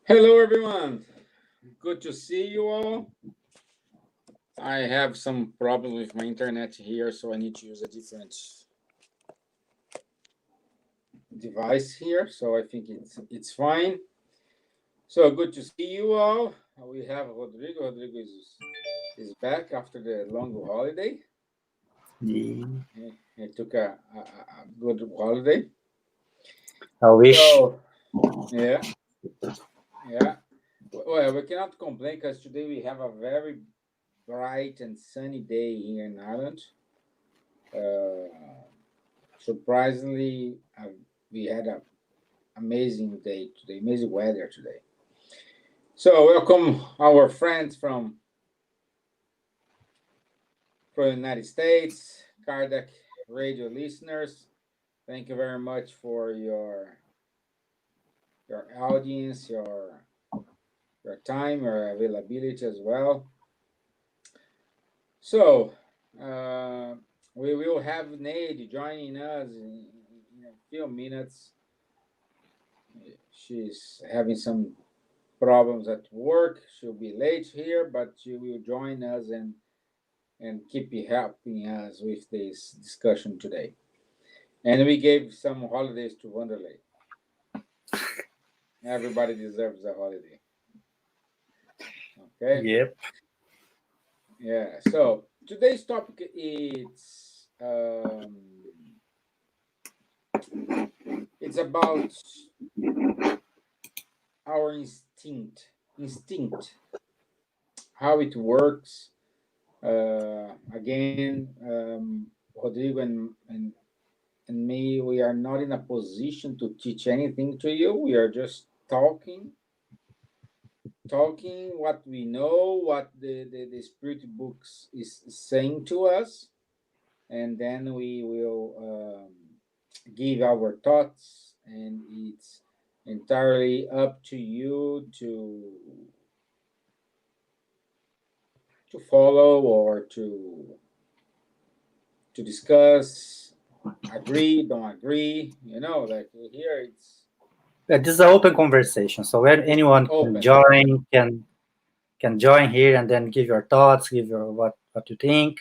Hello, everyone. Good to see you all. I have some problem with my internet here, so I need to use a different device here. So I think it's fine. So good to see you all. We have Rodrigo. Rodrigo is back after the long holiday. Yeah, He took a good holiday. I wish. So yeah, yeah. Well, we cannot complain because today we have a very bright and sunny day here in Ireland. Uh, Surprisingly, we had an amazing day today, amazing weather today. So, welcome our friends from the United States, Kardec radio listeners. Thank you very much for your audience, your time, your availability as well. So, uh, we will have Nade joining us in a few minutes. She's having some problems at work. She'll be late here, but she will join us and keep helping us with this discussion today. And we gave some holidays to Wanderley. Everybody deserves a holiday. Okay. Yep. Yeah. So today's topic is it's about our instinct, how it works. Again, Rodrigo and me, we are not in a position to teach anything to you. We are just talking what we know, what the spirit books is saying to us, and then we will give our thoughts, and it's entirely up to you to follow or to discuss, agree, don't agree. Like here This is an open conversation, so when anyone can open. join, can join here and then give your thoughts, give your what you think,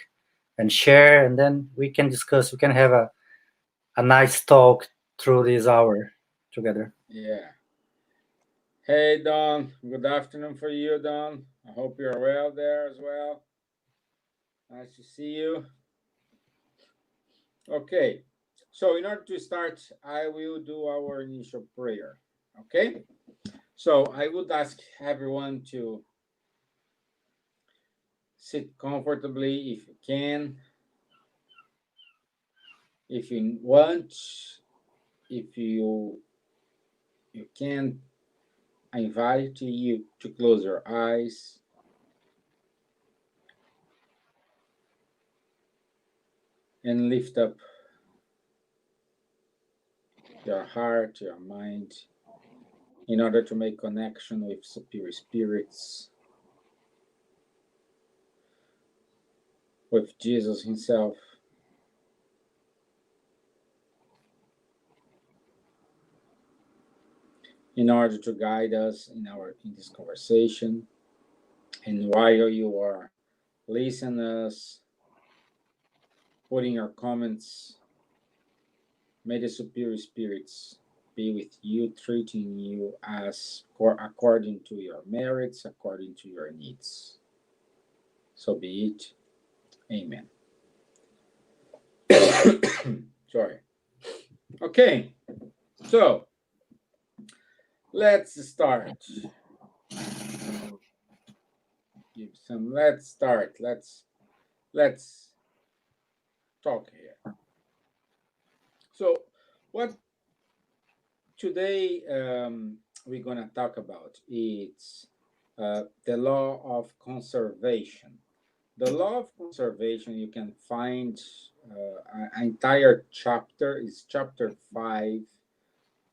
and share, and then we can discuss. We can have a nice talk through this hour together. Yeah. Hey, Don. Good afternoon for you, Don. I hope you're well there as well. Nice to see you. Okay. So, in order to start, I will do our initial prayer. Okay. So, I would ask everyone to sit comfortably if you can. If you want, if you can, I invite you to close your eyes and lift up your heart, your mind, in order to make connection with superior spirits, with Jesus himself. In order to guide us in this conversation. And while you are listening us, putting your comments, may the superior spirits be with you, treating you as according to your merits, according to your needs. So be it. Amen. Sorry. Okay. So let's start. Let's start. Let's talk here. So what today we're gonna talk about is the law of conservation. The law of conservation, you can find an entire chapter, is chapter 5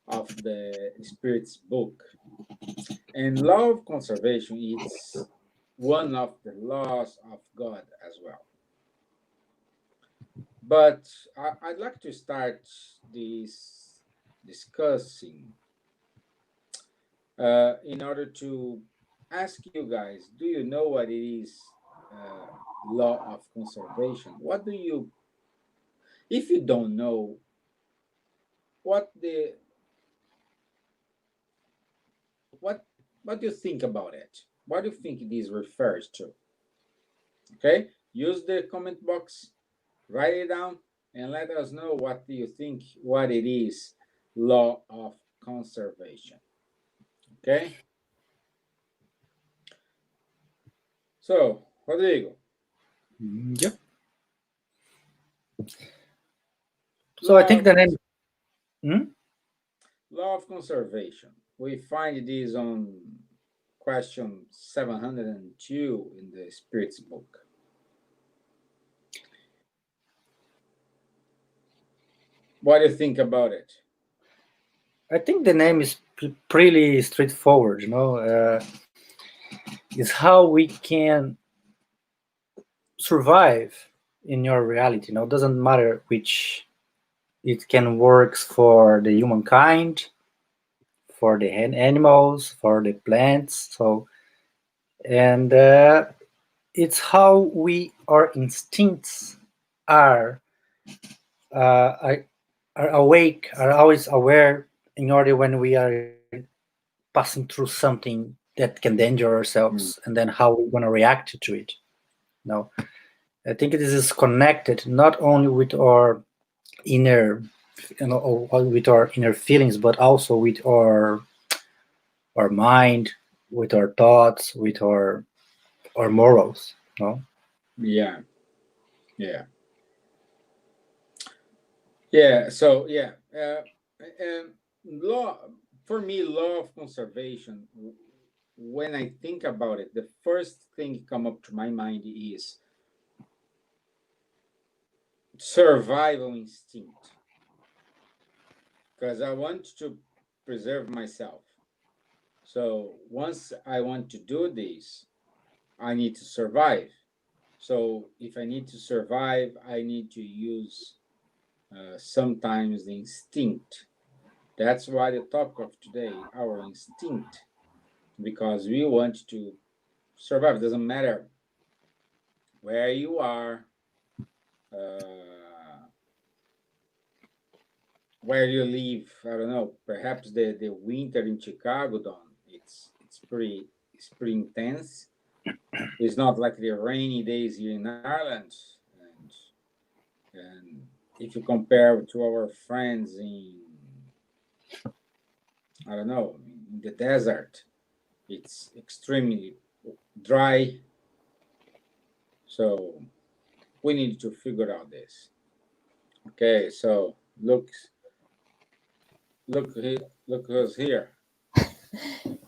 of the Spirit's book. And law of conservation is one of the laws of God as well. But I'd like to start this discussing in order to ask you guys, do you know what it is? Law of conservation. What do you, if you don't know, what the what what do you think about it? What do you think this refers to? Okay, use the comment box, write it down, and let us know what do you think, what it is, law of conservation. Okay, so Rodrigo. Yep. So I think the name. Law of conservation. We find this on question 702 in the Spirits book. What do you think about it? I think the name is pretty straightforward. It's how we can survive in your reality. It doesn't matter which. It can work for the humankind, for the animals, for the plants. And it's how our instincts are are awake, are always aware in order when we are passing through something that can danger ourselves, and then how we're going to react to it. I think this is connected not only with our inner, with our inner feelings, but also with our mind, with our thoughts, with our morals. Yeah, yeah, yeah. So yeah, law for me, law of conservation. When I think about it, the first thing come up to my mind is survival instinct, because I want to preserve myself. So once I want to do this, I need to survive. So if I need to survive, I need to use sometimes the instinct. That's why the topic of today, our instinct, because we want to survive. It doesn't matter where you are, where you live. I don't know. Perhaps the winter in Chicago, Don. It's pretty intense. It's not like the rainy days here in Ireland, and if you compare to our friends in, I don't know, in the desert, it's extremely dry. So we need to figure out this. Okay, so look who's here.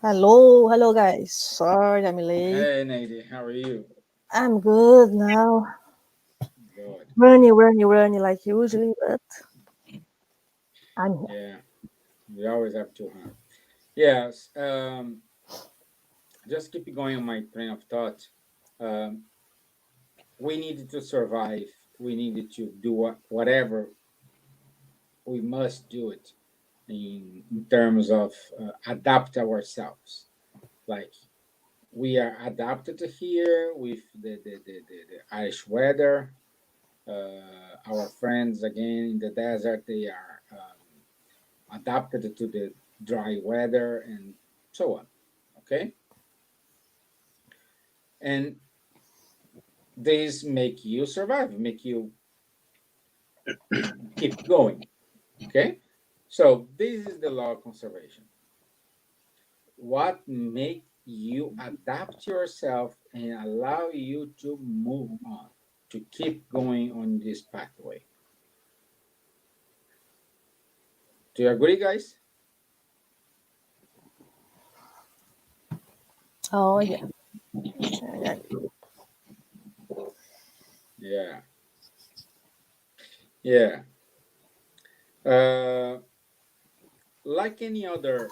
Hello guys. Sorry I'm late. Hey Nady, how are you? I'm good now. Good. Running like usually, but I'm here. Yeah, we always have to, huh? Yes. Just keep going on my train of thought. Um, we needed to survive. We needed to do whatever we must do it in terms of adapt ourselves. Like we are adapted to here with the Irish weather. Our friends again in the desert, they are adapted to the dry weather and so on. Okay, and these make you survive, make you keep going. Okay, so this is the law of conservation. What make you adapt yourself and allow you to move on, to keep going on this pathway. Do you agree, guys? Oh yeah. Yeah, yeah. Uh, like any other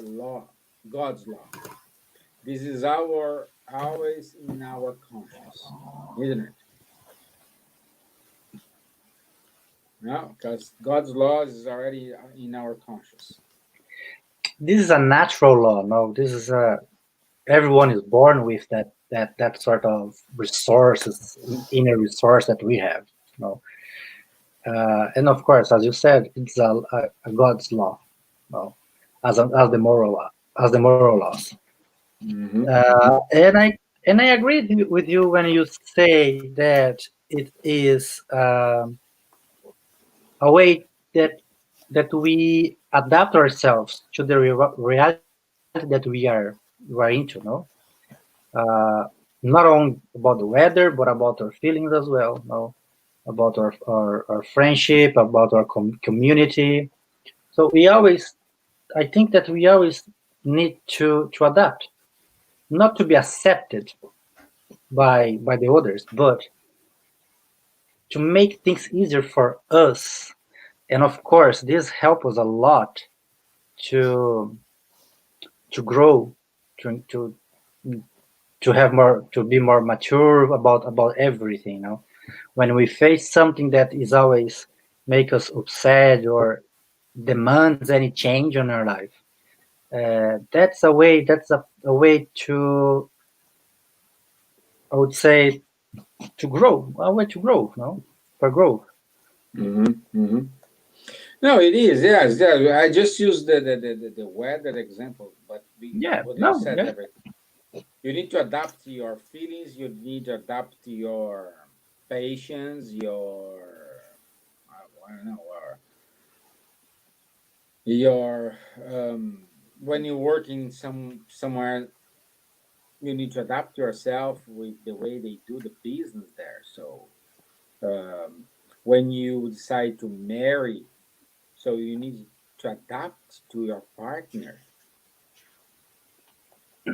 law, God's law. This is our always in our conscious, isn't it? No, because God's laws is already in our conscious. this is a natural law. No, this is everyone is born with that sort of resources, inner resource that we have. No, and of course, as you said, it's a God's law. No, as the moral law, as the moral laws. And I agree with you when you say that it is a way that we adapt ourselves to the reality that we are into. No, uh, not only about the weather, but about our feelings as well. No, about our friendship, about our community. So I think that we always need to adapt, not to be accepted by the others, but to make things easier for us. And of course, this helps us a lot to grow, to to to have more, to be more mature about everything. You know, when we face something that is always make us upset or demands any change in our life, that's a way. That's a way to, I would say, to grow. A way to grow. No, for growth. No, it is. Yes, yeah. I just used the weather example, but Yeah. what you No. said Yeah. everything. You need to adapt to your feelings. You need to adapt to your patience. I don't know, your when you're working somewhere, you need to adapt yourself with the way they do the business there. So um, when you decide to marry, so you need to adapt to your partner,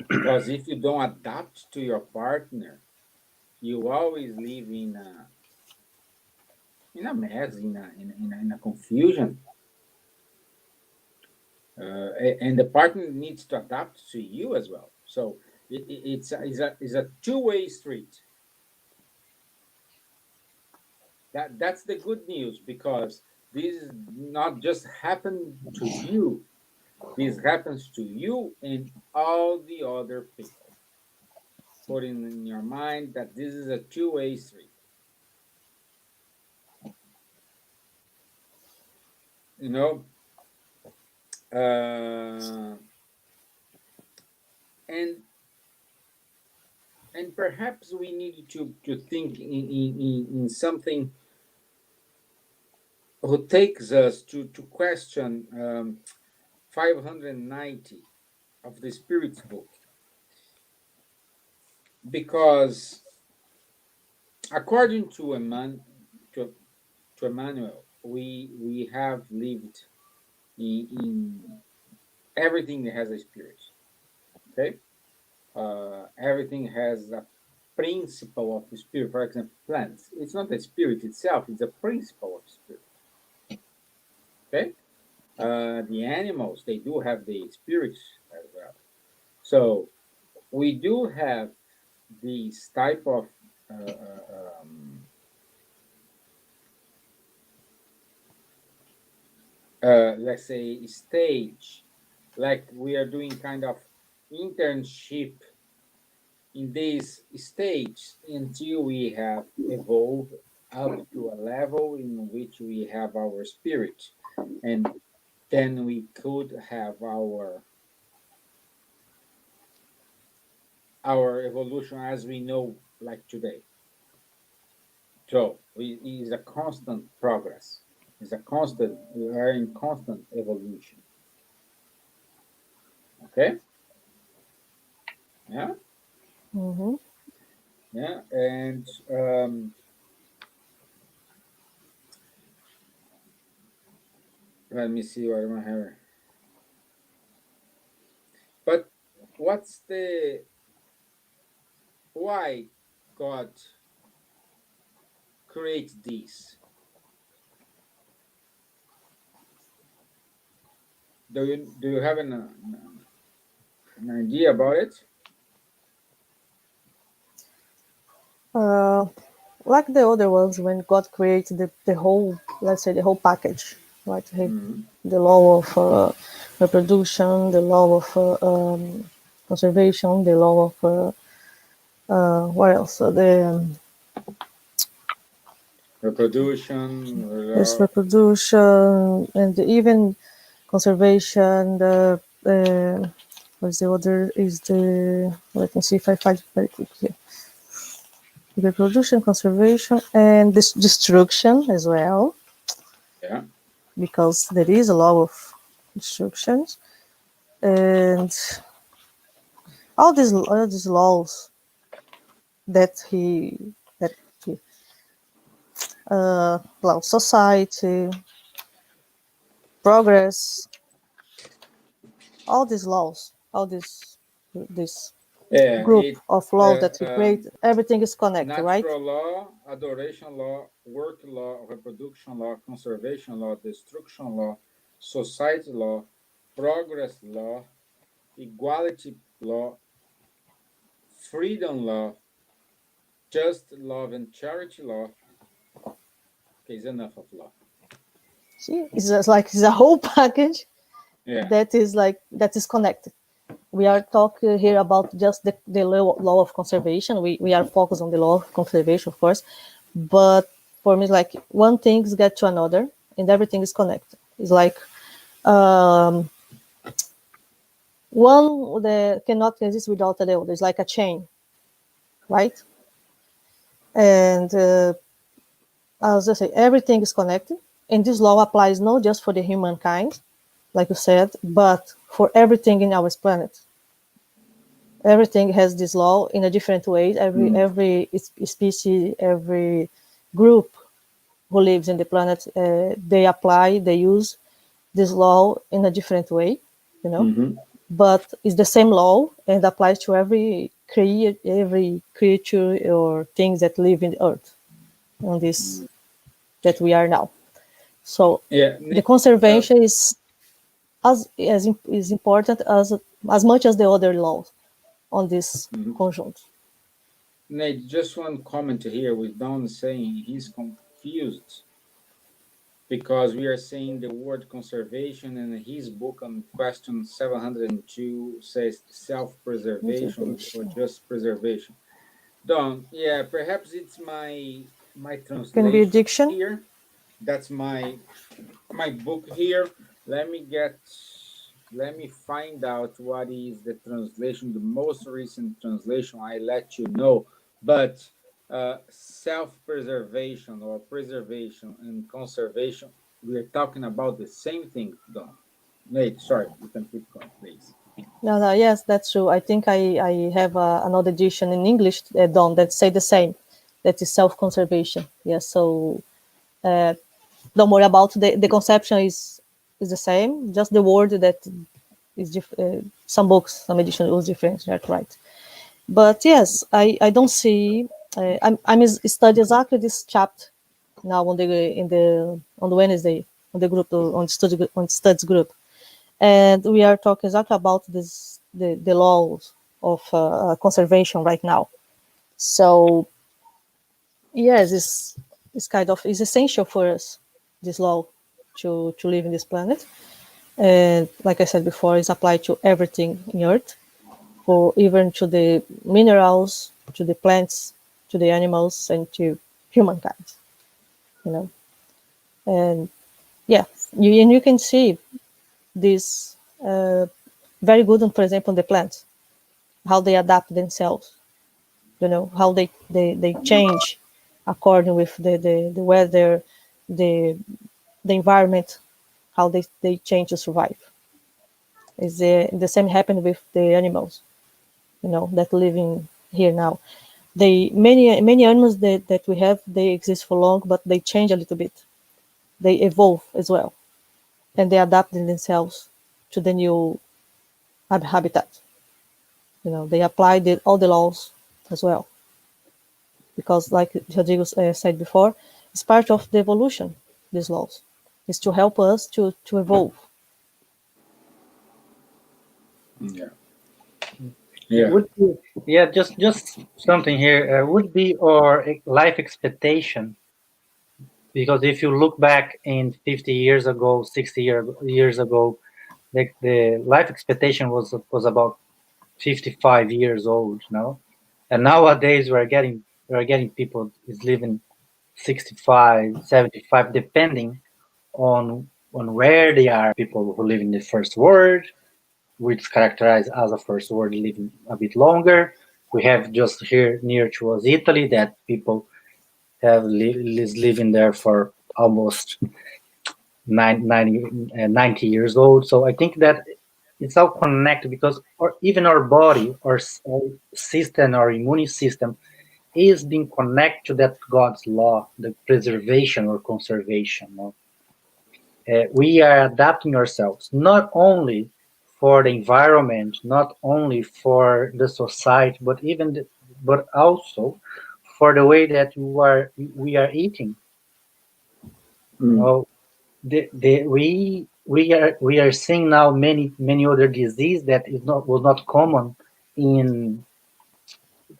because if you don't adapt to your partner, you always live in a mess, in a confusion, and the partner needs to adapt to you as well. So it's a two-way street. That's the good news, because this is not just happen to you. This happens to you and all the other people. Put in your mind that this is a two-way street. You know, uh, and and perhaps we need to think in something who takes us to question 590 of the Spirit's book, because according to, to Emmanuel, we have lived in everything that has a spirit. Okay, everything has a principle of the spirit. For example, plants. It's not the spirit itself; it's a principle of spirit. Okay, the animals, they do have the spirits as well. So we do have these type of uh, uh, um, let's say stage, like we are doing kind of internship in this stage until we have evolved up to a level in which we have our spirit, and then we could have our evolution as we know, like today. So it is a constant progress. It's a constant. We are in constant evolution. Okay. Yeah. Mm-hmm. Yeah. And let me see what I have. But what's the why God creates this? Do you have an idea about it? Uh, like the other ones, when God created the whole, let's say, the whole package, right? Mm-hmm. The law of reproduction, the law of conservation, the law of what else? There's Reproduction. reproduction and even conservation. What's the other? Is the let me see if I find it very quick here. Reproduction, conservation, and destruction as well, Yeah. because there is a law of destructions, and all these laws that he allow society, progress, all these laws, all this Yeah. group It of laws that we create, everything is connected, right? natural law, adoration law, work law, reproduction law, conservation law, destruction law, society law, progress law, equality law, freedom law, just love and charity law. Okay, it's enough of law. See, it's just like it's a whole package Yeah. that is connected. We are talking here about just the law of conservation. We are focused on the law of conservation, of course, but for me, it's like one thing get to another, and everything is connected. It's like one that cannot exist without the other. It's like a chain, right? And as I say, everything is connected, and this law applies not just for the humankind, like you said, but for everything in our planet. Everything has this law in a different way. Every species, every group who lives in the planet, they use this law in a different way, you know. But it's the same law and applies to every creature or things that live in the earth on this that we are now. So Yeah. the conservation is is important as much as the other laws on this conjunct. Nate, just one comment here with Don saying he's confused because we are saying the word conservation, and his book on question 702 says self-preservation or Conservation just preservation. Don, yeah, perhaps it's my can be translation addiction. here. That's my book here. Let me get let me find out what is the translation, the most recent translation. I let you know. But self-preservation or preservation and conservation, we are talking about the same thing, Don. Nate, sorry, you can keep going, please. No, yes, that's true. I think I have another edition in English, Don, that say the same. That is self-conservation. Yes, so don't worry about the conception is the same. Just the word that is some books, some edition was different. That's right. But yes, I don't see. I'm studying exactly this chapter now on the Wednesday on the group on studies group, and we are talking exactly about the laws of conservation right now. So yes, it's kind of is essential for us, this law, to live in this planet. And like I said before, it's applied to everything in Earth, for even to the minerals, to the plants, to the animals, and to humankind. You know, and yeah, you can see this very good on, for example, the plants, how they adapt themselves. You know, how they change according with the weather, the the environment, how they change to survive. Is the same happened with the animals, you know, that living here now. They many animals that we have, they exist for long, but they change a little bit. They evolve as well, and they adapt themselves to the new habitat. You know, they apply all the laws as well, because like Rodrigo said before, it's part of the evolution. These laws is to help us to evolve. Yeah. It Yeah. would be, yeah, just something here. Would be our life expectation, because if you look back in 50 years ago, 60 years ago, the life expectation was about 55 years old, and nowadays we are getting people is living 65, 75, depending on where they are. People who live in the first world, which characterized as a first world, living a bit longer. We have just here near to us Italy that people have is living there for almost 90 years old. So I think that it's all connected because even our body, our system, our immune system is being connected to that God's law, the preservation or conservation. We are adapting ourselves not only for the environment, not only for the society, but also for the way that we are eating. We are seeing now many other diseases that was not common in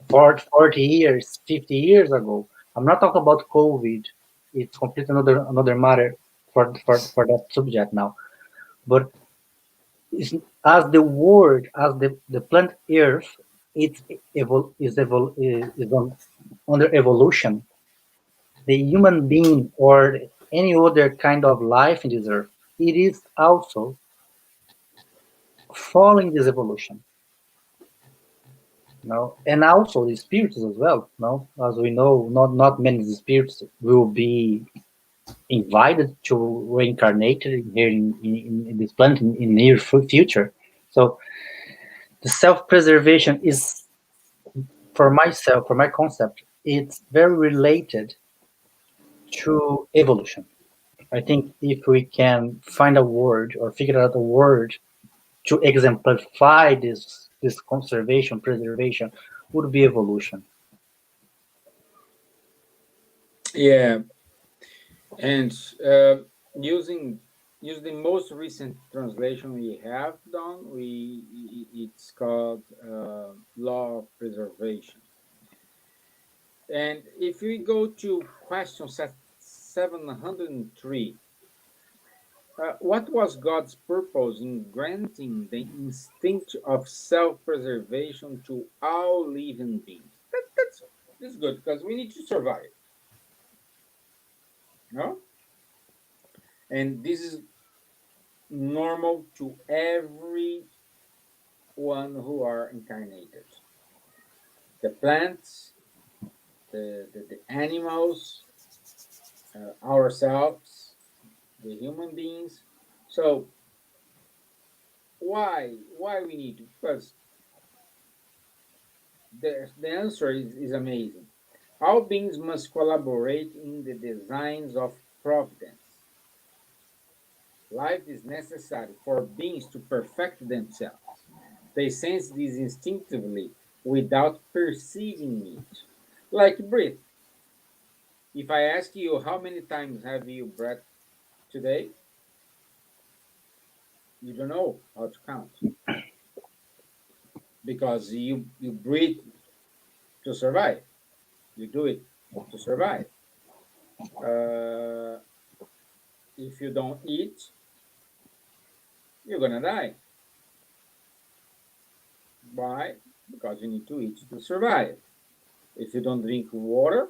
40 years, 50 years ago. I'm not talking about COVID. It's completely another matter for that subject now. But as the world, as the planet Earth, is under evolution. The human being or any other kind of life in this earth, it is also following this evolution. And also the spirits as well. As we know, not many spirits will be invited to reincarnate here in this planet in near future. So the self-preservation is, for myself, for my concept, it's very related to evolution. I think if we can find a word or figure out a word to exemplify this conservation, preservation, would be evolution. Yeah, and using the most recent translation we have done, it's called law of preservation. And if we go to question 703, what was God's purpose in granting the instinct of self-preservation to all living beings? That's good because we need to survive. No? And this is normal to everyone who are incarnated. The plants, the animals, ourselves, the human beings. So why we need to? Because the answer is amazing. All beings must collaborate in the designs of providence. Life is necessary for beings to perfect themselves. They sense this instinctively without perceiving it. Like breathe. If I ask you how many times have you breathed today, you don't know how to count because you breathe to survive. You do it to survive. Uh, if you don't eat, you're gonna die. Why? Because you need to eat to survive. If you don't drink water,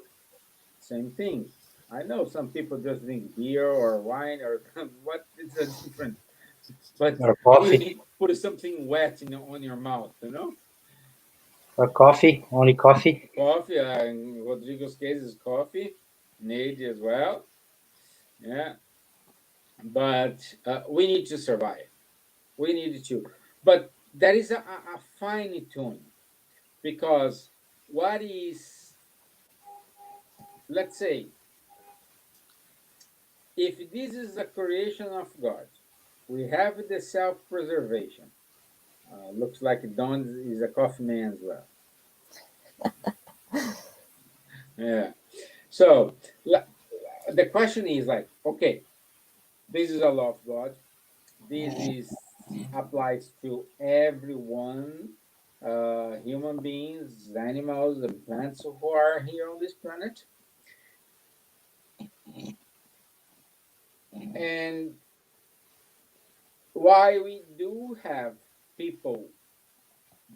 same thing. I know some people just drink beer or wine or what is a different, but Or you coffee. need to put something wet on your mouth, you know? Or coffee, only coffee. Coffee, in Rodrigo's case is coffee, Nate as well. Yeah, but we need to survive. We need to. But there is a fine tuning because what is, let's say, if this is a creation of God, we have the self preservation. Looks like Don is a coffee man as well. Yeah. So the question is like, okay, this is a law of God. This is applies to everyone, human beings, animals, and plants who are here on this planet. And why we do have people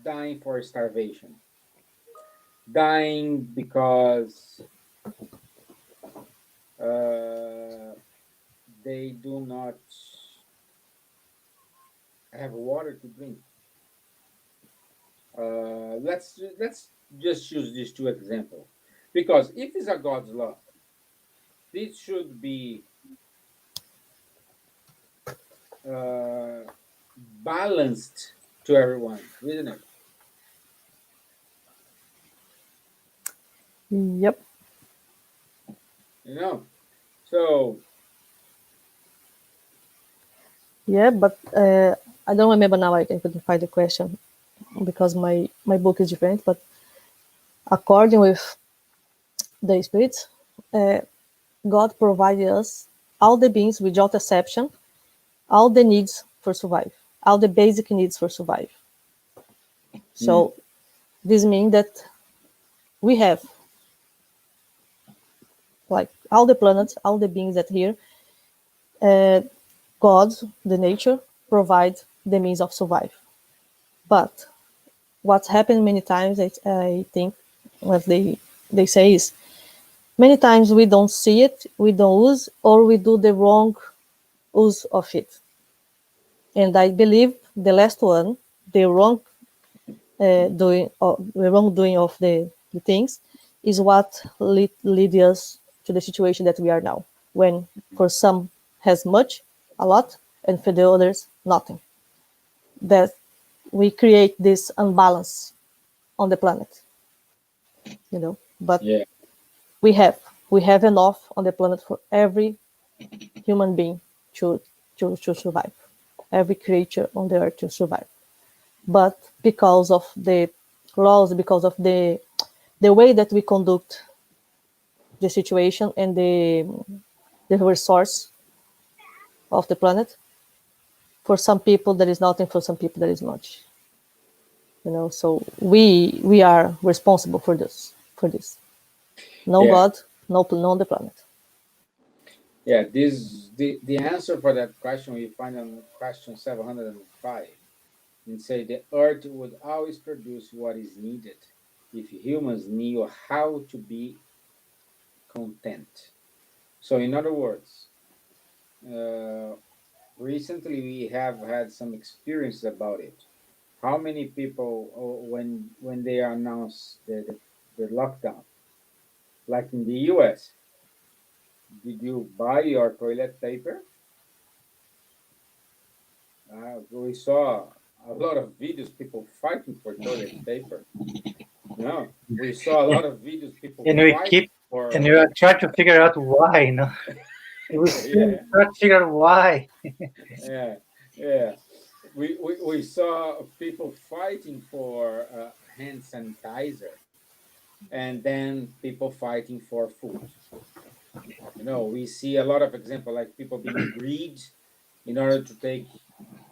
dying for starvation, dying because they do not have water to drink. Let's just use these two examples, because if it's a God's law, this should be uh, balanced to everyone, isn't it? Yep. You know, so Yeah, but I don't remember now. I couldn't find the question because my book is different. But according with the spirits, uh, God provided us all the beings without exception, all the needs for survive, all the basic needs for survive. So this means that we have like all the planets, all the beings that here, God, the nature, provides the means of survive. But what's happened many times, I think, what they say is many times we don't see it, we don't use, or we do the wrong use of it. And I believe the last one, the wrong doing, or the wrongdoing of the things, is what lead us to the situation that we are now. When for some has much, a lot, and for the others nothing. That we create this unbalance on the planet, you know. But yeah, we have enough on the planet for every human being to to survive, every creature on the earth to survive. But because of the laws, because of the way that we conduct the situation and the resource of the planet, for some people there is nothing, for some people there is much. You know, so we are responsible for this. No yeah, God, no on the planet. yeah. This the answer for that question we find on question 705, and say the earth would always produce what is needed if humans knew how to be content. So, in other words, uh, recently we have had some experience about it. How many people, when they announced the lockdown, like in the U.S., did you buy your toilet paper? We saw a lot of videos people fighting for toilet paper. No, we saw a lot of videos people And we fighting keep and for. we are trying to figure out why, you know. We still Yeah, try to figure out why. yeah, yeah. We saw people fighting for hand sanitizer, and then people fighting for food. You know, we see a lot of example like people being greed in order to take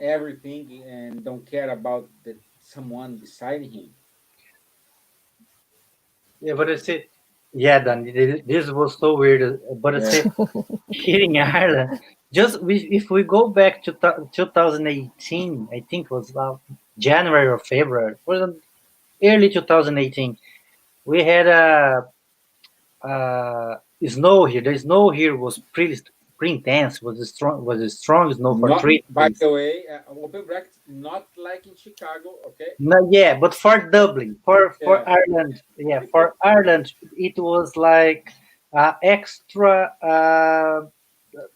everything and don't care about the someone beside him. Yeah, but I say, yeah, Dan, this was so weird. But I Yeah, say, here in Ireland, if we go back to 2018, I think it was January or February, was early 2018. We had snow here. The snow here was pretty intense. Was the strong snow for not, three by days. the way, open brackets, not like in Chicago, okay? No, yeah, but for Dublin, for Yeah, Ireland, yeah, for Ireland, it was like extra.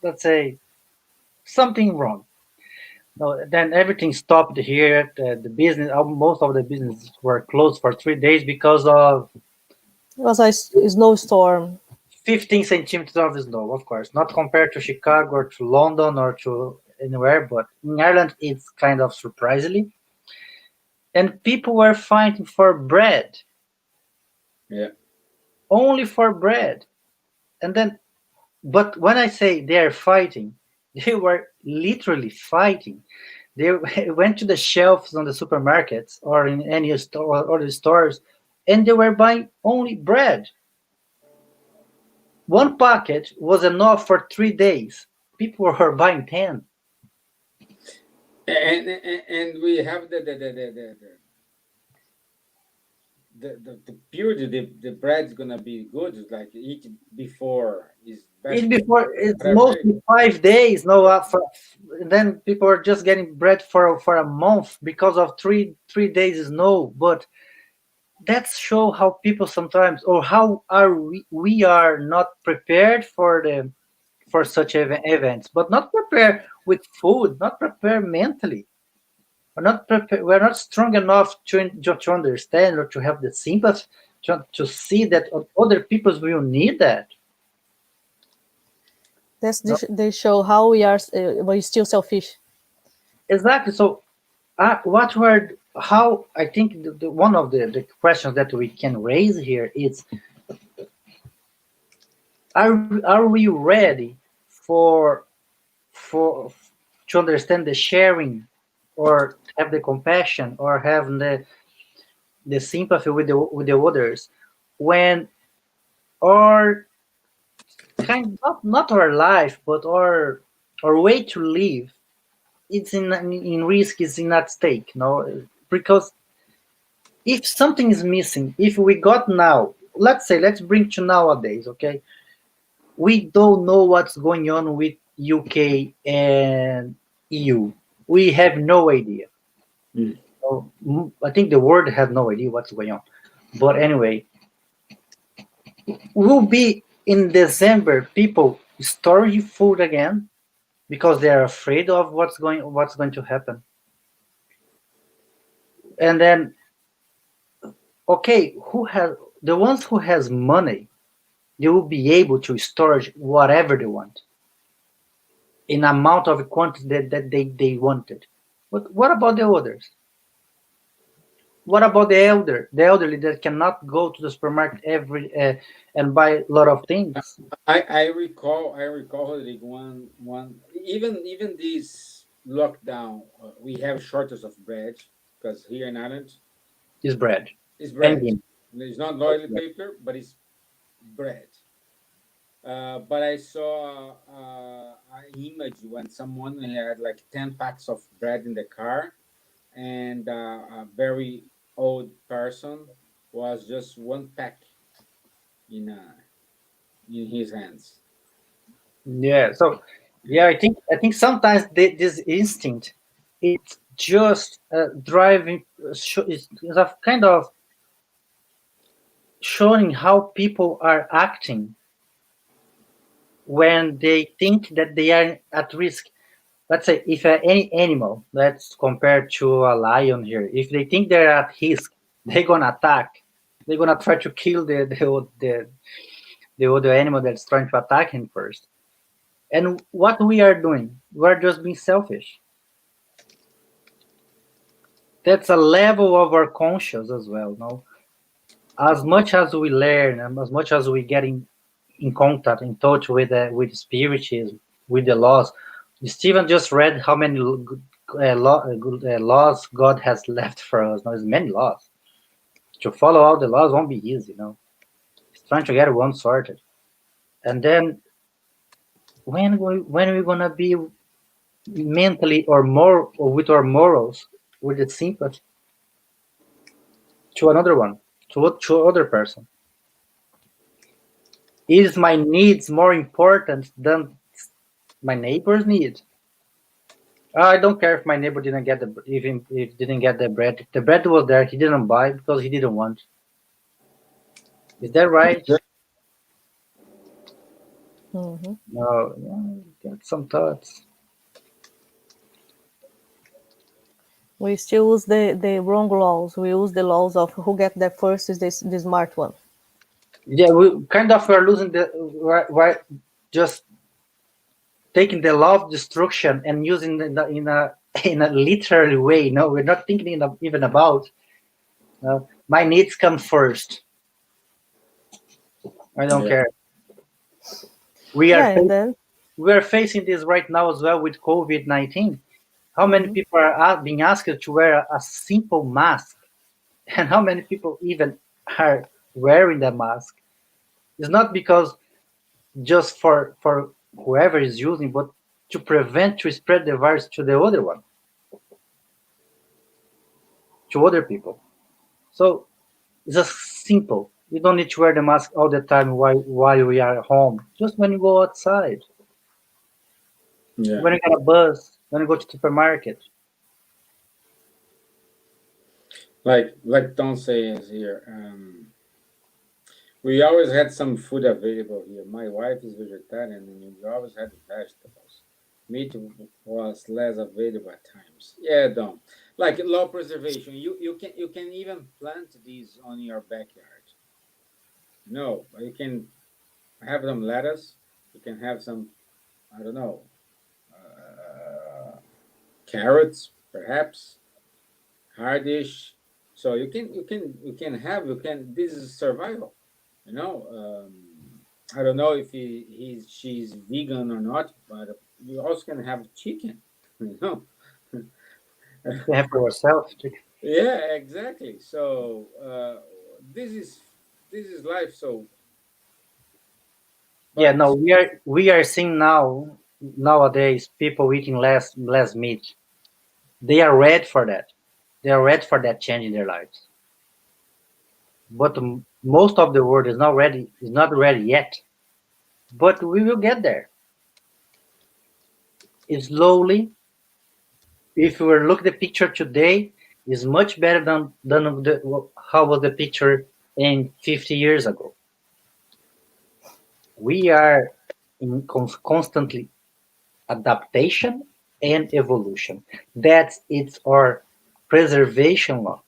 Let's say something wrong. No, then everything stopped here. The business, most of the businesses were closed for 3 days because of It was a snowstorm. 15 centimeters of snow. Of course, not compared to Chicago or to London or to anywhere, but in Ireland, it's kind of surprisingly. And people were fighting for bread, yeah, only for bread. And then, but when I say they are fighting, they were literally fighting. They went to the shelves on the supermarkets or in any store or the stores, and they were buying only bread. One packet was enough for 3 days. People were buying 10. And we have the purity. The bread's gonna be good. It's like eat before is best Eat for before, it's whatever day. mostly 5 days. No, then people are just getting bread for a month because of three days is no. But that's show how people sometimes, or how are we are not prepared for such events, but not prepared with food, not prepared mentally. We're not prepared. We're not strong enough to understand or to have the sympathy to see that other people will need that. They show how we're still selfish. Exactly. So, what were how I think one of the questions that we can raise here is: are we ready for for to understand the sharing, or have the compassion, or have the sympathy with the others, when our kind, not our life, but our way to live, it's in risk, is in at stake, no? Because if something is missing, if we got now, let's bring to nowadays, okay? We don't know what's going on with UK and EU. We have no idea. Mm. So, I think the world has no idea what's going on. But anyway, will be in December people storing food again because they are afraid of what's going to happen. And then, okay, who has the ones who has money, they will be able to store whatever they want in amount of quantity that they wanted. But what about the others? What about the elderly that cannot go to the supermarket every and buy a lot of things? I recall like one even this lockdown. We have shortage of bread because here in Ireland Is bread it's and bread. beans. It's not toilet paper, but it's bread. But I saw an image when someone had like 10 packs of bread in the car, and a very old person was just one pack in in his hands. Yeah. So yeah, I think sometimes this instinct, it's just driving. It's a kind of showing how people are acting when they think that they are at risk. Let's say if any animal, let's compare to a lion here, if they think they're at risk, they're gonna attack. They're gonna try to kill the other animal that's trying to attack him first. And what we are doing, we're just being selfish. That's a level of our conscious as well. No, as much as we learn and as much as we get in contact, in touch with spiritism, with the laws. Stephen just read how many laws God has left for us. Now, there's many laws. To follow all the laws won't be easy. He's trying to get one sorted. And then when we're gonna be mentally or more or with our morals, with the sympathy to another one, to other person? Is my needs more important than my neighbor's needs? I don't care if my neighbor didn't get even if didn't get the bread. The bread was there. He didn't buy because he didn't want. Is that right? Mhm. No. Yeah, get some thoughts. We still use the wrong laws. We use the laws of who get there first is the smart one. Yeah, we kind of are losing we're just taking the law of destruction and using it in a literal way. No, we're not thinking even about my needs come first. I don't Yeah. care. We are Yeah, and then we are facing this right now as well with COVID-19. How many mhm. people are being asked to wear a simple mask, and how many people even are wearing the mask? It's not because just for whoever is using, but to prevent to spread the virus to the other one. to other people. So it's just simple. You don't need to wear the mask all the time while we are at home. Just when you go outside, Yeah. when you get a bus, when you go to the supermarket. Like Don says here, we always had some food available here. My wife is vegetarian, and we always had vegetables. Meat was less available at times. Yeah, Don. Like law preservation, you can even plant these on your backyard. No, you can have some lettuce. You can have some, I don't know, uh, carrots, perhaps hardish. So you can. This is survival. You know, I don't know if she's vegan or not, but you also can have chicken. You know. You have for yourself. Yeah, exactly. So this is life. So, Yeah, but no, we are seeing nowadays people eating less meat. They are ready for that. They are ready for that change in their lives. But most of the world is not ready yet. But we will get there. It's slowly. If we look at the picture today, is much better than how was the picture in 50 years ago. We are in constantly adaptation and evolution. It's our preservation law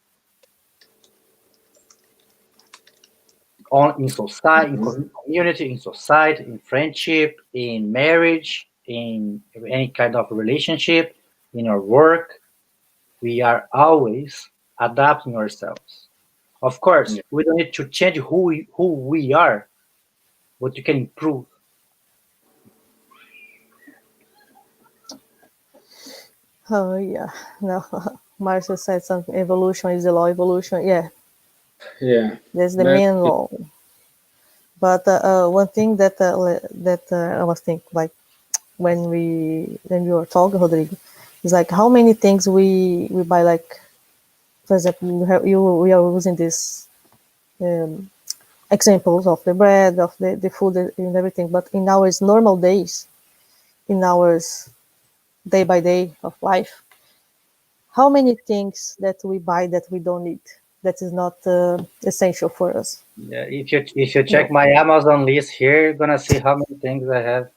in society, in community, in society, in friendship, in marriage, in any kind of relationship, in our work. We are always adapting ourselves. Of course, yeah, we don't need to change who we are, but you can improve. Oh yeah, no. Marcia said something. Evolution is the law. Evolution, yeah, yeah, that's the that main law. But one thing that I was thinking, like when we were talking, Rodrigo, is like how many things we buy. Like for example, we are using this um, examples of the bread, of the food and everything. But in our normal days, in our day by day of life, how many things that we buy that we don't need, that is not essential for us. Yeah, if you You check know. my Amazon list here, you're gonna see how many things I have.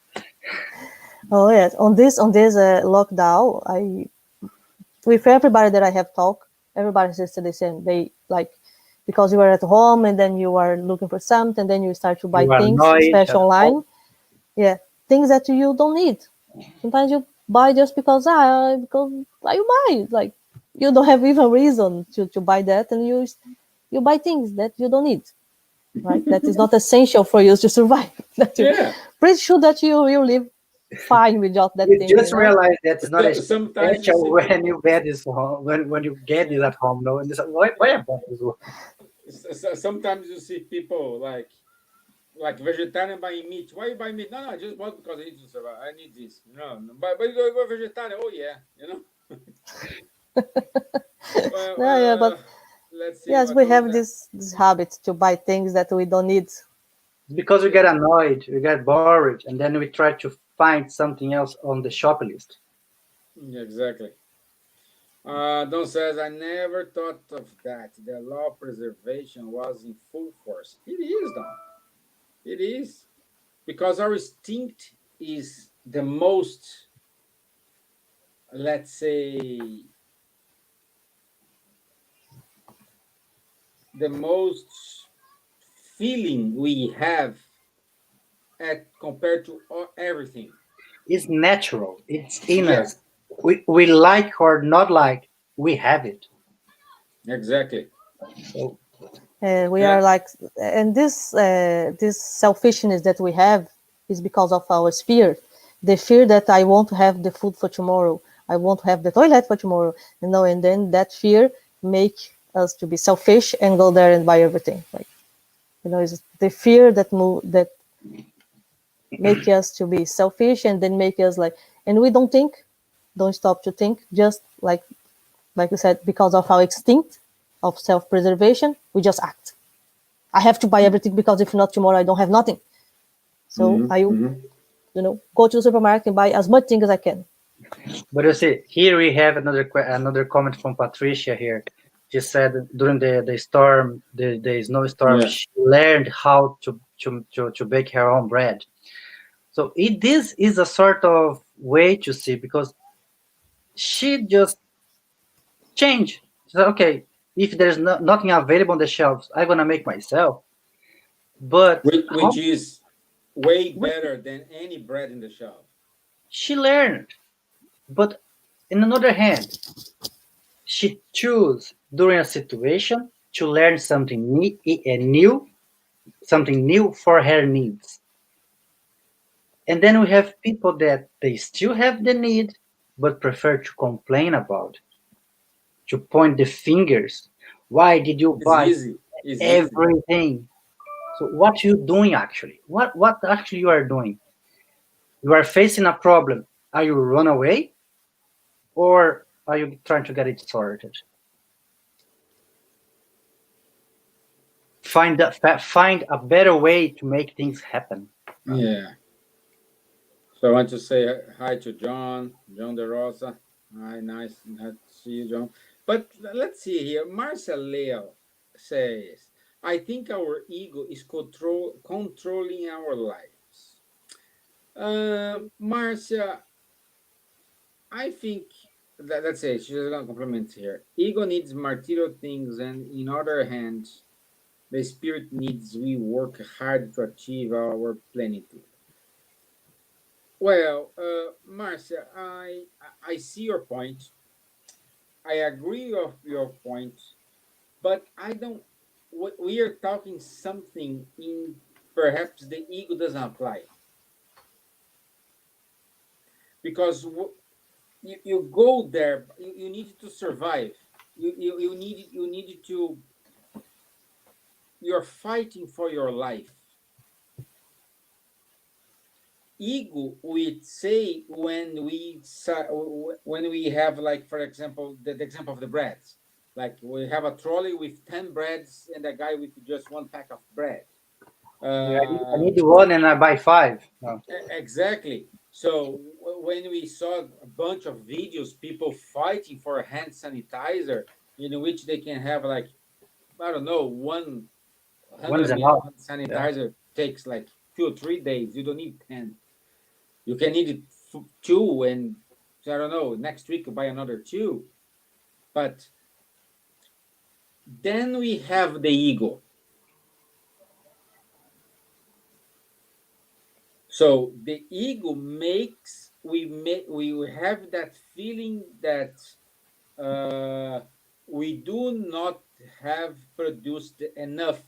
Oh yes, on this lockdown, I with everybody that I have talked, everybody says the same. They like because you are at home and then you are looking for something, and then you start to buy You are things, annoyed especially at home. online. Yeah, things that you don't need. Sometimes you buy just because you buy, like you don't have even reason to buy that, and you buy things that you don't need, right? That is not essential for you to survive. That you yeah. pretty sure that you live fine without that You thing, just realize that it's not Sometimes you essential see when people. you get this home, when you get this at home, no, and it's like, why I bought this one? Sometimes you see people like vegetarian buying meat. Why you buy meat? No, I just bought because I need to survive. I need this. No. But you go vegetarian. Oh yeah, you know. Well, yeah, yeah. But let's see yes, what we else have that. this habit to buy things that we don't need. It's because we Yeah, get annoyed, we get bored, and then we try to find something else on the shop list. yeah, exactly. Don says, I never thought of that. The law preservation was in full force. It is, Don. It is. Because our instinct is the most, let's say, the most feeling we have compared to everything. It's natural. It's in Yeah, us. We like or not like, we have it. exactly. So We Yeah, are like, and this selfishness that we have is because of our fear, the fear that I won't have the food for tomorrow, I won't have the toilet for tomorrow, and then that fear make us to be selfish and go there and buy everything. Like it's the fear that make us to be selfish, and then make us like, and we don't stop to think, just like like you said, because of our instinct of self-preservation, we just act. I have to buy everything because if not tomorrow I don't have nothing. So I, go to the supermarket and buy as much things as I can. But you see, here we have another comment from Patricia here. She said during the storm, the snowstorm, she learned how to bake her own bread. So this is a sort of way to see, because she just changed. She said, okay, if there's nothing available on the shelves, I'm gonna make myself. But which is way better than any bread in the shelf. She learned, but in another hand, she chose during a situation to learn something new, something new for her needs. And then we have people that they still have the need, but prefer to complain about it, to point the fingers. Why did you buy everything? So what you doing actually? What actually you are doing? You are facing a problem. Are you run away, or are you trying to get it sorted? Find a better way to make things happen. Yeah. So I want to say hi to John De Rosa. Hi, nice to see you, John. But let's see here. Marcia Leo says, I think our ego is controlling our lives. Marcia, I think let's say she's going to compliment here. Ego needs material things, and in other hand, the spirit needs we work hard to achieve our plenitude. Well, Marcia, I see your point. I agree with your point, but I don't. We are talking something in perhaps the ego doesn't apply, because you go there. You need to survive. You need to. You're fighting for your life. Ego, we say when we have, like, for example, the example of the breads, like we have a trolley with 10 breads and a guy with just one pack of bread. I need one and I buy 5. No. Exactly. So when we saw a bunch of videos, people fighting for a hand sanitizer in which they can have, like, I don't know, 100 ml sanitizer takes like 2 or 3 days. You don't need 10. You can eat it 2, and I don't know, next week you buy another 2. But then we have the ego. So the ego makes we have that feeling that we do not have produced enough.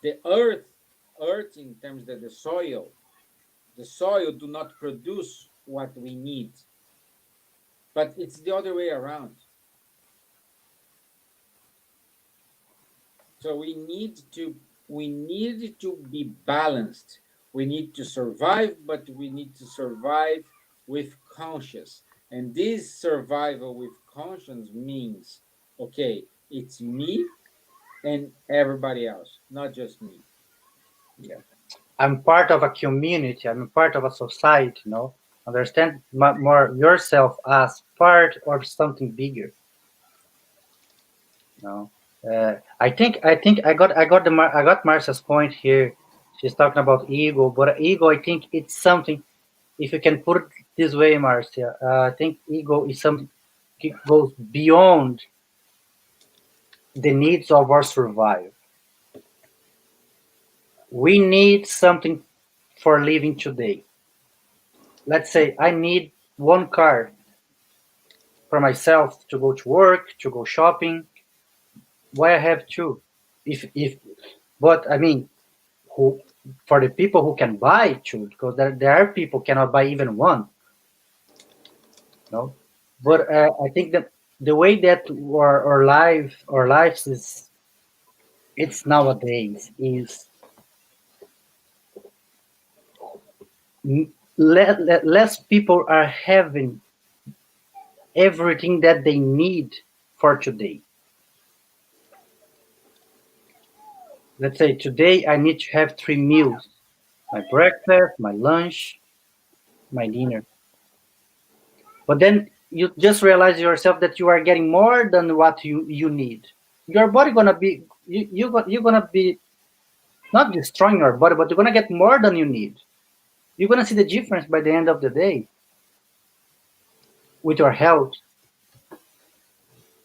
The earth in terms of the soil do not produce what we need. But it's the other way around. So we need to be balanced. We need to survive, but we need to survive with conscience. And this survival with conscience means, okay, it's me and everybody else, not just me. Yeah. I'm part of a community. I'm part of a society, Understand more yourself as part of something bigger. I think I got Marcia's point here. She's talking about ego, but ego, I think it's something. If you can put it this way, Marcia, I think ego is something that goes beyond the needs of our survival. We need something for living today. Let's say I need one car for myself to go to work, to go shopping. Why I have two? But I mean, for the people who can buy two, because there are people cannot buy even one. No, but I think that the way that our lives is, it's nowadays is less people are having everything that they need for today. Let's say today I need to have 3 meals: my breakfast, my lunch, my dinner. But then you just realize yourself that you are getting more than what you need. Your body gonna be you're gonna be not destroying your body, but you're gonna get more than you need. You're gonna see the difference by the end of the day with your health,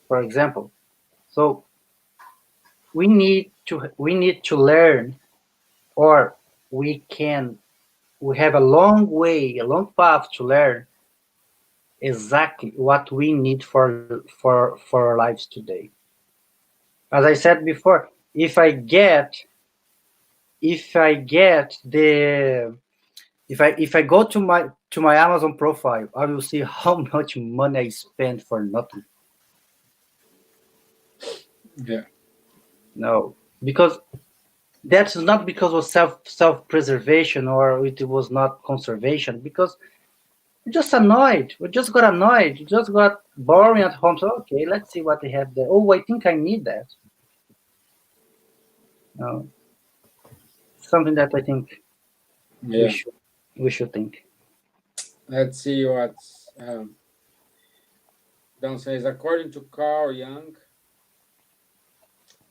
for example. So we need to learn, or we have a long way, a long path to learn exactly what we need for our lives today. As I said before, if I go to my Amazon profile, I will see how much money I spent for nothing. Yeah. No, because that's not because of self preservation, or it was not conservation. Because we're just annoyed. We just got annoyed. We just got boring at home. So okay, let's see what they have there. Oh, I think I need that. No, something that I think we Yeah. should we should think. Let's see what Don says. According to Carl Jung,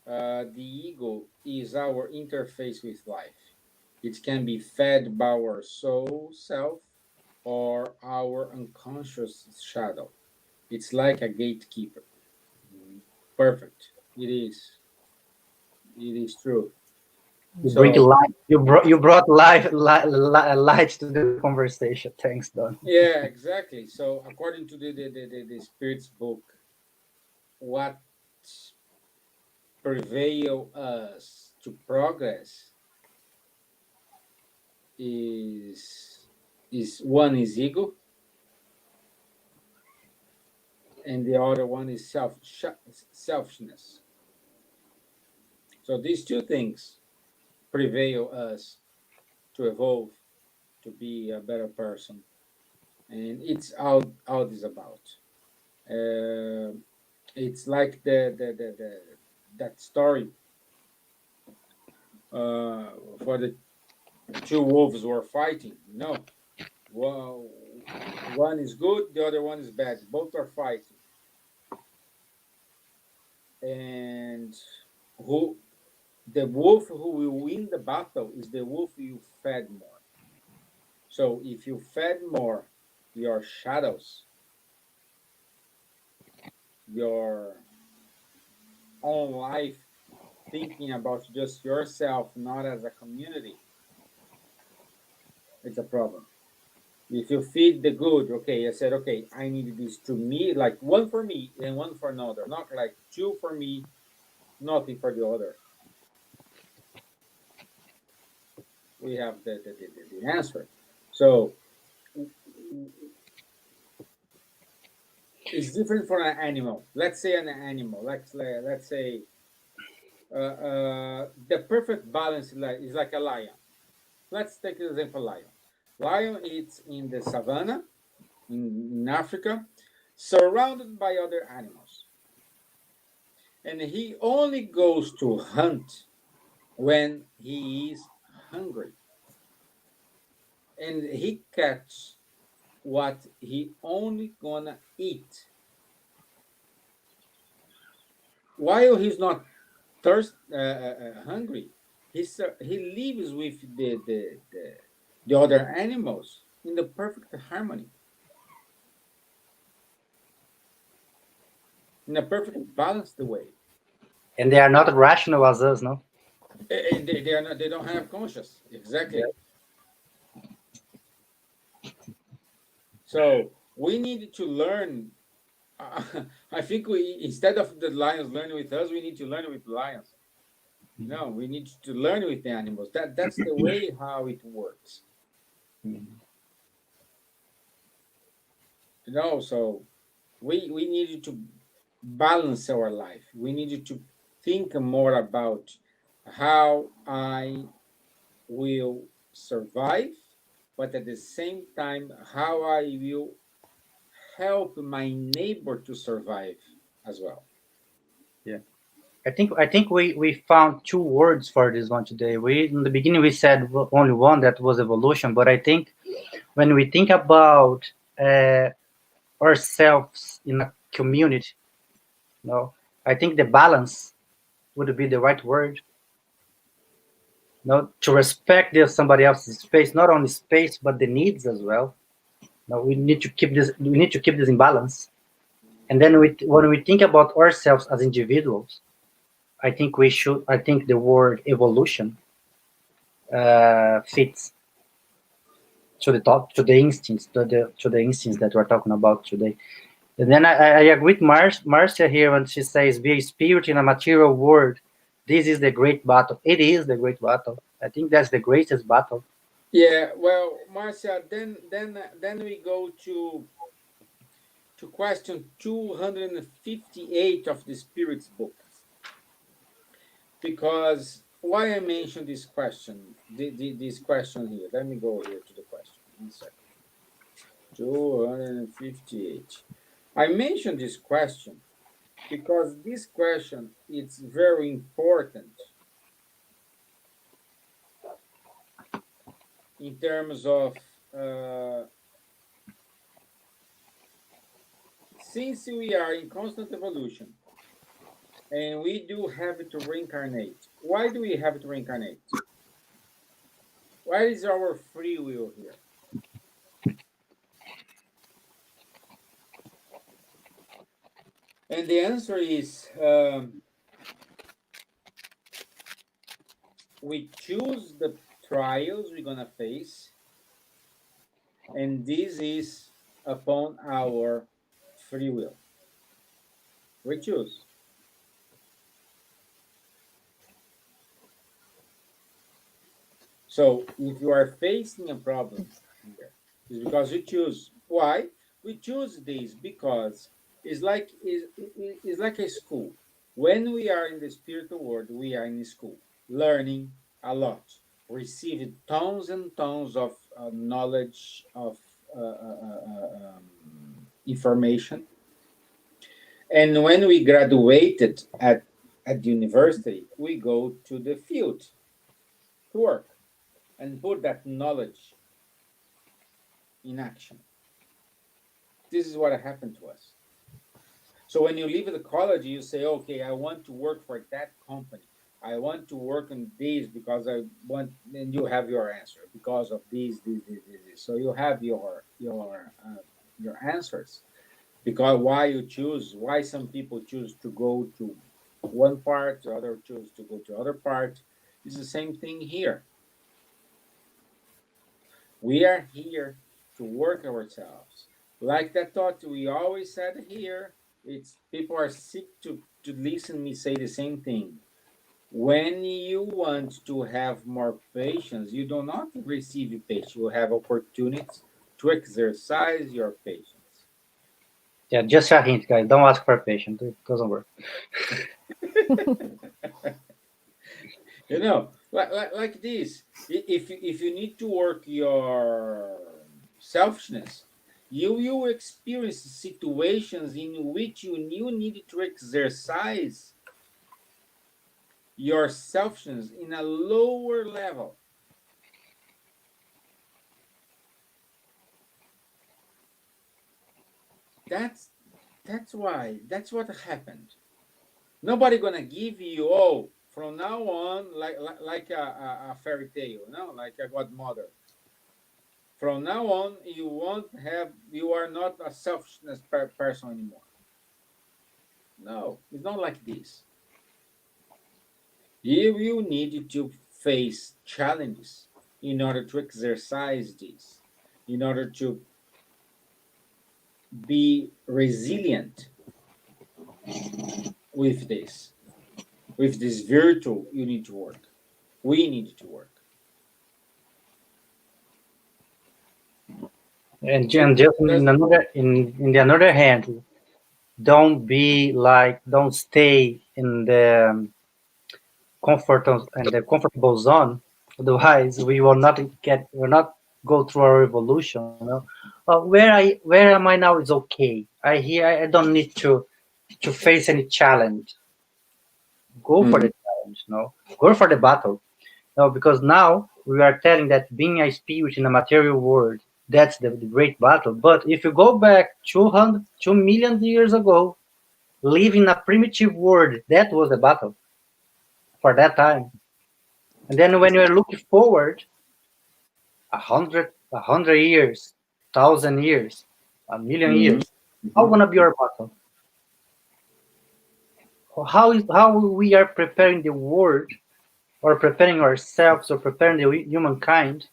the ego is our interface with life. It can be fed by our soul self or our unconscious shadow. It's like a gatekeeper. Perfect. It is. It is true. You bring So light. You brought light to the conversation. Thanks, Don. yeah, exactly. So according to the spirit's book, what prevail us to progress is one is ego, and the other one is selfishness. So these two things prevail us to evolve, to be a better person, and it's all this about. Uh, it's like the that story for the two wolves were fighting. No, well, one is good, the other one is bad. Both are fighting, and who the wolf who will win the battle is the wolf you fed more. So if you fed more your shadows, your own life, thinking about just yourself, not as a community, it's a problem. If you feed the good, okay, I said, okay, I need this to me, like one for me and one for another, not like two for me, nothing for the other. We have the answer. So it's different for an animal. Let's say an animal. Let's say the perfect balance is like a lion. Let's take an example: lion. Lion is in the savannah in Africa, surrounded by other animals, and he only goes to hunt when he is hungry, and he catch what he only gonna eat while he's not hungry. He lives with the other animals in the perfect harmony, in a perfect balanced way. And they are not rational as us, no? They are not. They don't have conscious. Yeah. Exactly. So we need to learn. I think we, instead of the lions learning with us, we need to learn with lions. No, we need to learn with the animals. That's the way how it works. So we needed to balance our life. We needed to think more about how I will survive, but at the same time, how I will help my neighbor to survive as well. Yeah. I think we found two words for this one today. We in the beginning we said only one, that was evolution, but I think when we think about ourselves in a community, I think the balance would be the right word. To respect somebody else's space, not only space but the needs as well. We need to keep this. We need to keep this in balance. And then when we think about ourselves as individuals, I think we should. I think the word evolution fits to the thought, to the instincts, to the instincts that we're talking about today. And then I agree with Marcia here when she says, "Be a spirit in a material world. This is the great battle." It is the great battle. I think that's the greatest battle. Yeah, well, Marcia, then we go to question 258 of the Spirit's book. Because why I mentioned this question, this question here. Let me go here to the question. 1 second. 258. I mentioned this question because this question is very important in terms of since we are in constant evolution and we do have to reincarnate. Why do we have to reincarnate? Why is our free will here? And the answer is we choose the trials we're gonna face, and this is upon our free will. We choose. So if you are facing a problem here, it's because you choose. Why? We choose this because it's like a school. When we are in the spiritual world, we are in school, learning a lot, receiving tons and tons of knowledge of information. And when we graduated at university, we go to the field to work and put that knowledge in action. This is what happened to us. So when you leave the college, you say, okay, I want to work for that company. I want to work on this because I want, and you have your answer because of this. So you have your answers because why you choose, why some people choose to go to one part, the other choose to go to other part. It's the same thing here. We are here to work ourselves. Like that thought we always said here, it's people are sick to listen me say the same thing. When you want to have more patience, you do not receive patience. You have opportunities to exercise your patience. Yeah, just a hint, guys. Don't ask for a patient. It doesn't work. You know, like this. If you need to work your selfishness, you will experience situations in which you need to exercise your selfishness in a lower level. That's why. That's what happened. Nobody gonna give you from now on like a fairy tale, no, like a godmother. From now on, you won't have. You are not a selfishness person anymore. No, it's not like this. You need to face challenges in order to exercise this, in order to be resilient with this. With this virtue, you need to work. We need to work. And just in the other hand, don't stay in the comfortable zone. Otherwise, will not go through our evolution. Where am I now is okay. I don't need to face any challenge. go for the challenge, go for the battle. No, because now we are telling that being a spirit in a material world, that's the great battle. But if you go back 2 million years ago, live in a primitive world, that was the battle for that time. And then when you're looking forward, 100 years, 1,000 years, 1,000,000 years, how gonna be our battle? How we are preparing the world, or preparing ourselves, or preparing the humankind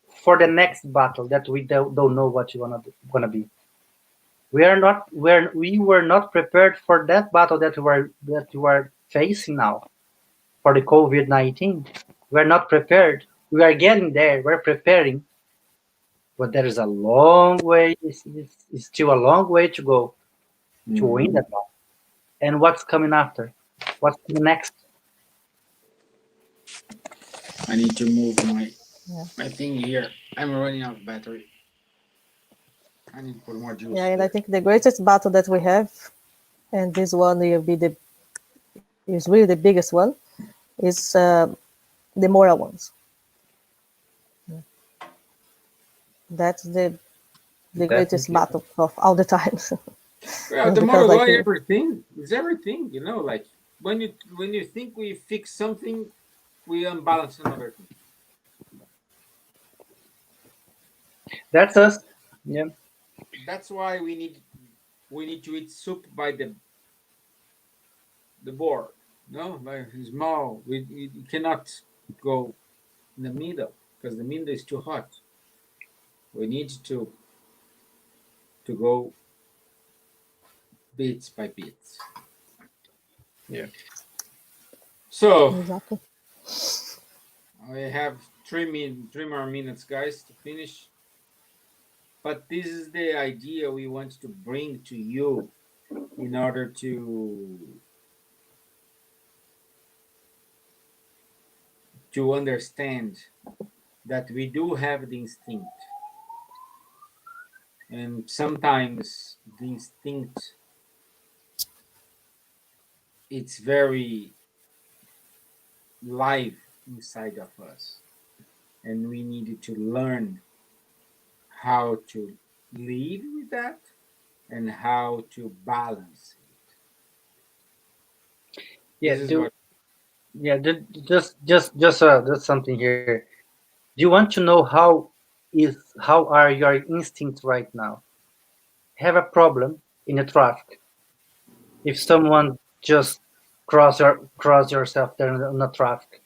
for the next battle that we don't know what you gonna be. We were not prepared for that battle that we are facing now, for the COVID-19. We're not prepared. We are getting there. We're preparing, but there is a long way. It's still a long way to go to win that battle. And what's coming after? What's coming next? I need to move Yeah. my thing here. I'm running out of battery. I need to put more juice. Yeah, and I think the greatest battle that we have, and this one will be is really the biggest one, is the moral ones. That's the greatest battle of all the times. Well, the Because, moral like, law, everything is everything. Like when you think we fix something, we unbalance another thing. That's us. Yeah. That's why we need to eat soup by the board. No, like small. We cannot go in the middle because the middle is too hot. We need to go bits by bits. Yeah. So exactly. I have 3 more minutes, guys, to finish. But this is the idea we want to bring to you in order to understand that we do have the instinct, and sometimes the instinct it's very live inside of us, and we needed to learn how to live with that and how to balance it. Yeah. This is what Just something here. Do you want to know how are your instincts right now? Have a problem in the traffic. If someone just cross yourself there in the traffic,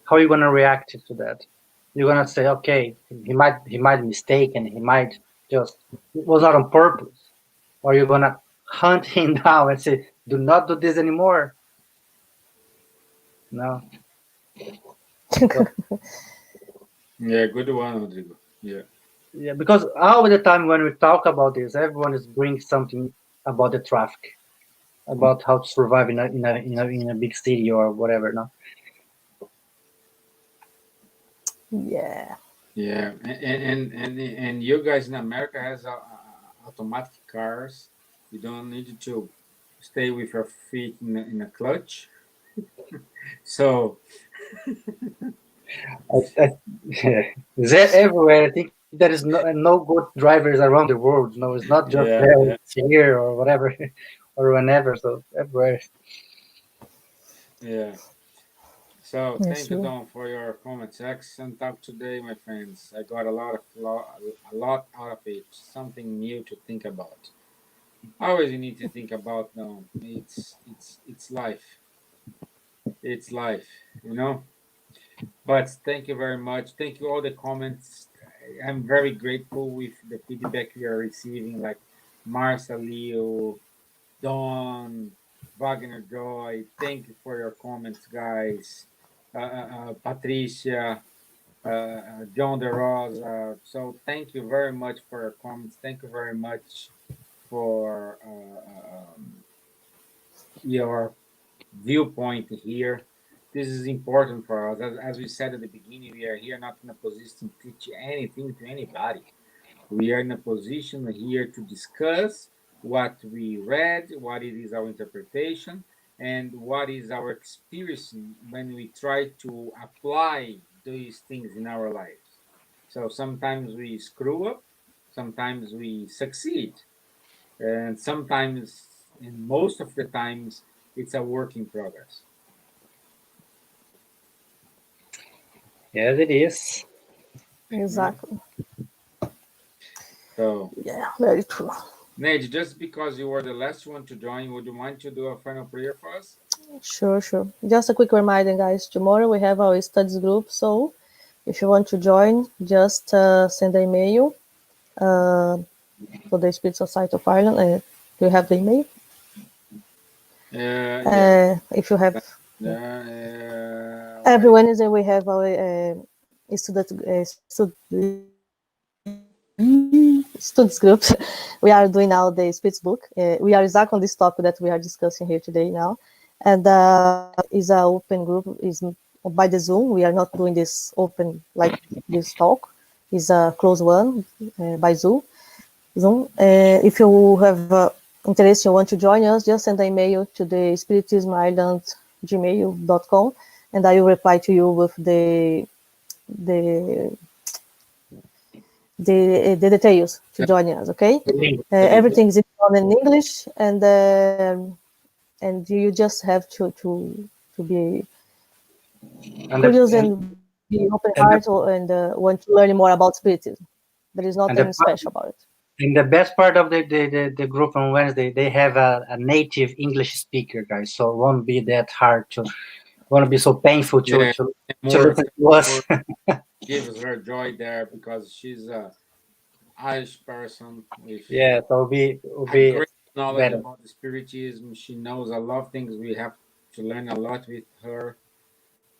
how are you gonna react to that? You're gonna say, okay, he might mistake, and he might just, it was not on purpose. Or you're gonna hunt him down and say, do not do this anymore. No. yeah, good one, Rodrigo. Yeah. Yeah, because all the time when we talk about this, everyone is bringing something about the traffic, about how to survive in a big city or whatever. No. Yeah. Yeah, and you guys in America has automatic cars. You don't need to stay with your feet in a clutch. So Is that everywhere? I think there is no good drivers around the world. No, it's not just yeah, there, yeah, it's here or whatever, or whenever. So everywhere. yeah. So Yes, thank you, sure. Don, for your comments. Excellent talk today, my friends. I got a lot out of it. Something new to think about. Always you need to think about. No, it's life. It's life. You know. But thank you very much. Thank you all the comments. I'm very grateful with the feedback we are receiving, like Marcia, Leo, Don, Wagner Joy. Thank you for your comments, guys. Patricia, John De Rosa. So thank you very much for your comments. Thank you very much for your viewpoint here. This is important for us. As we said at the beginning, we are here not in a position to teach anything to anybody. We are in a position here to discuss what we read, what it is our interpretation, and what is our experience when we try to apply these things in our lives. So sometimes we screw up, sometimes we succeed, and sometimes, and most of the times, it's a work in progress. Yes, it is. Exactly. So, Yeah, very true. Nate, just because you were the last one to join, would you mind to do a final prayer for us? Sure, sure. Just a quick reminder, guys. Tomorrow we have our studies group. So if you want to join, just send an email for the Spirit Society of Ireland. Do you have the email? Yeah. If you have, Uh, every what Wednesday we have our student students group. We are doing now the Spirits book. We are exactly on this topic that we are discussing here today now, and is an open group. Is by the Zoom. We are not doing this open like this talk. Is a closed one by Zoom. If you have interest, you want to join us, just send an email to the spiritismireland@gmail.com, and I will reply to you with the the details to join us. Okay, everything is done in English, and you just have to be curious and be open heart and want to learn more about spiritism. There is nothing special about it. And the best part of the group on Wednesday, they have a native English speaker, guys. So it won't be that hard to, won't be so painful to listen to us. gives her joy there because she's a Irish person with Yeah, so it'll a be great knowledge better. about the spiritism. She knows a lot of things. We have to learn a lot with her,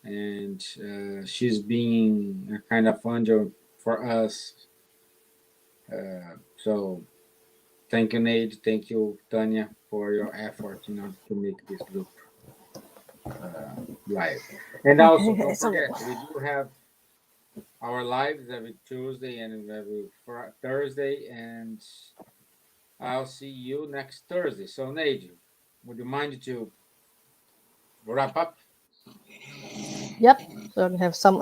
and she's being a kind of angel for us. So thank you, Nate. Thank you, Tanya, for your effort in order to make this group live. And also, don't forget, we do have our lives every Tuesday and every Thursday, and I'll see you next Thursday. So, Nate, would you mind to wrap up? Yep. So I have some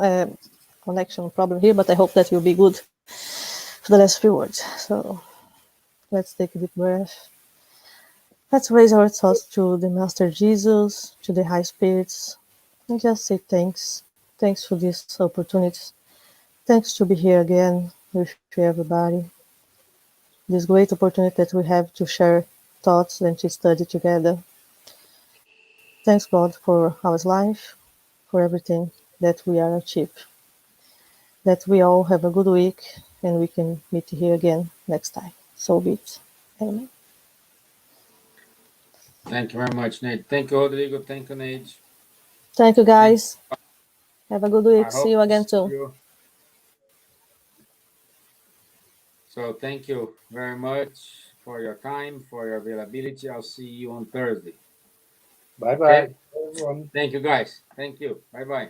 connection problem here, but I hope that will be good for the last few words. So let's take a deep breath. Let's raise our thoughts to the Master Jesus, to the high spirits, and just say thanks. Thanks for this opportunity. Thanks to be here again with everybody. This great opportunity that we have to share thoughts and to study together. Thanks God for our life, for everything that we are achieved. That we all have a good week and we can meet here again next time. So be it. Amen. Thank you very much, Nate. Thank you, Rodrigo. Thank you, Nate. Thank you, guys. Have a good week. I See hope you to again see soon. you. So, thank you very much for your time, for your availability. I'll see you on Thursday. Bye bye, everyone. Thank you, guys. Thank you. Bye bye.